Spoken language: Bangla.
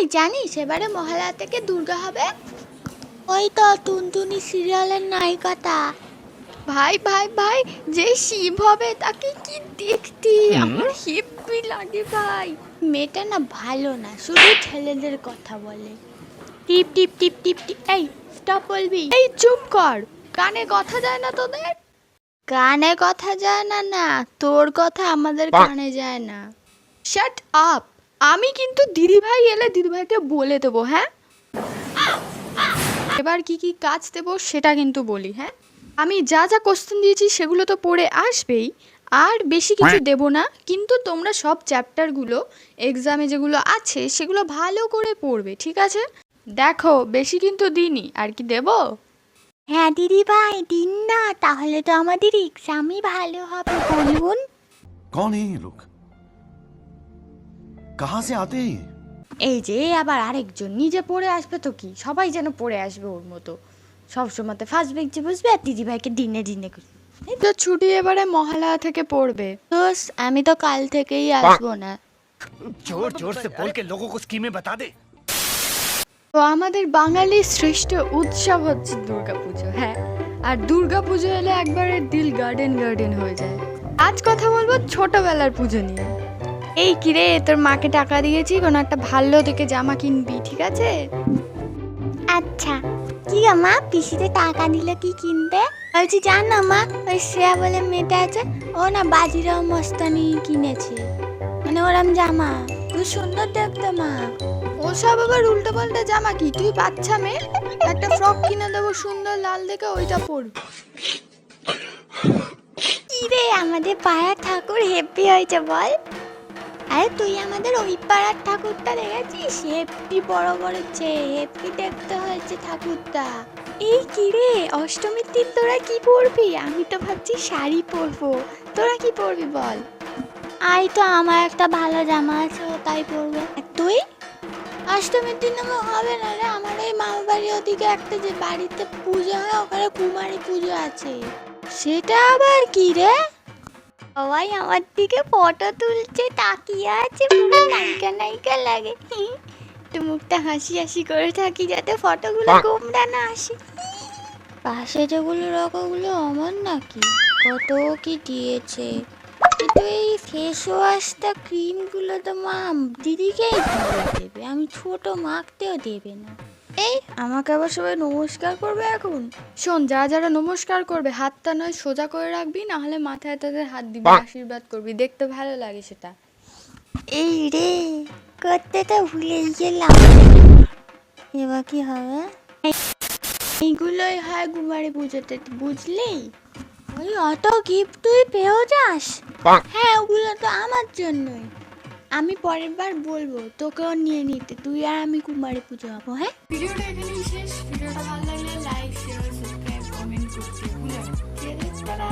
এই জানিস এবারে মহালয়া থেকে দুর্গা হবে? ওই তো টুনটুনি সিরিয়ালের নায়িকাটা। ভাই ভাই ভাই, যে শিব হবে তাকে কি দেখতে আমার হেব্বি লাগে ভাই। মেয়েটা না ভালো না, শুধু ছেলেদের কথা বলে। টিপ টিপ টিপ টিপ টিপ। এই স্টপ বলবি? এই চুপ কর, কানে কথা যায় না তোদের? কানে কথা যায় না? না, তোর কথা আমাদের কানে যায় না। Shut up. আমি কিন্তু দিদিভাই এলে দিদিভাইকে বলে দেবো, হ্যাঁ? এবার কি কি কাজ দেবো সেটা কিন্তু বলি, হ্যাঁ? আমি যা যা কোশ্চেন দিয়েছি সেগুলো তো পড়ে আসবেই, আর বেশি কিছু দেব না। কিন্তু তোমরা সব চ্যাপ্টারগুলো এক্সামে যেগুলো আছে সেগুলো ভালো করে পড়বে, ঠিক আছে? দেখো বেশি কিন্তু দিইনি, আর কি দেব? হ্যাঁ দিদি ভাই দিন না, তাহলে তো আমাদের এক্সামই ভালো হবে। বলুন कौन है ये लोग? कहाँ से आते हैं ये? এই যে আবার আরেকজন নিজে পড়ে আসবে তো কি, সবাই যেন পড়ে আসবে ওর মতো। সবসময় ফার্স্ট বেঞ্চে বসবে আর দিদিভাইকে দিনে দিনে এই তো ছুটি এবারে মহালয়া থেকে পড়বে। দোস আমি তো কাল থেকেই আসবো না। जोर जोर से बोल के लोगों को स्कीमें बता दे। তো আমাদের বাঙালির শ্রেষ্ঠ উৎসব হচ্ছে দুর্গাপুজো, হ্যাঁ। আর দুর্গাপুজো এলে একবারে দিল গার্ডেন গার্ডেন হয়ে যায়। আজ কথা বলবো ছোটবেলার পুজো নিয়ে। এই কিরে, তোর মাকে টাকা দিয়েছি, কোনো একটা ভালো দেখে জামা কিনবি, ঠিক আছে? আচ্ছা কি মা, পিসিতে টাকা দিলে কি কিনবে? বলছি জানো মা, ওই শ্রেয়া বলে মেয়েটা আছে, ও না বাজিরাও মস্তানি কিনেছে, মানে ওরম জামা, তুই সুন্দর দেখতে মা। ওসব আবার উল্টো পাল্টা জামা কি, তুই বাচ্চা মেয়ে, একটা ফ্রক কিনে দেবো সুন্দর লাল দেখে, ওইটা পরবি। কি রে, আমাদের পাড়ার ঠাকুর হেব্বি হয়েছে বল। আরে তুই আমাদের ওই পাড়ার ঠাকুরটা দেখেছিস? হেব্বি বড় বড় চেয়ে হেব্বি দেখতে হয়েছে ঠাকুরটা। এই কি রে, অষ্টমীর দিন তোরা কি পরবি? আমি তো ভাবছি শাড়ি পরবো, তোরা কি পরবি বল? আই তো আমার একটা ভালো জামা আছে, তাই পরবো। তুই? অষ্টমীর দিন আমার হবে না রে, আমার ওই মামা বাড়ির ওদিকে একটা যে বাড়িতে পুজো হয়, ওখানে কুমারী পুজো আছে। সেটা আবার কি রে? সবাই আমার দিকে ফটো তুলছে, তাকিয়ে আছে, পুরো নায়িকা নায়িকা লাগে। একটু মুখটা হাসি হাসি করে থাকি যাতে ফটোগুলো গোমড়া না আসে। পাশে যেগুলো রাখাগুলো আমার নাকি, কত কি দিয়েছে। কিন্তু এই ফেস ওয়াশটা ক্রিমগুলো তো মা দিদিকেই দেবে, আমি ছোট মাখতেও দেবে না। এই আমাকে আবার সবাই নমস্কার করবে এখন। শোন, যারা যারা নমস্কার করবে হাতটা নয় সোজা করে রাখবি, না হলে মাথায় তাদের হাত দিবি, আশীর্বাদ করবি, দেখতে ভালো লাগে সেটা। এই রে, করতে তো ভুলেই গেলাম। এবার কি হবে? এইগুলোই হয় কুমারী পুজোতে, বুঝলি? ওই অত গিফট তুই পেয়েও যাস? হ্যাঁ, ওগুলো তো আমার জন্যই। আমি পরের বার বলবো তোকেও নিয়ে নিতে, তুই আর আমি কুমারী পুজো হবো, হ্যাঁ? ভিডিওটা এখানেই শেষ। ভিডিওটা ভালো লাগলে লাইক শেয়ার সাবস্ক্রাইব কমেন্ট করতে ভুলো না।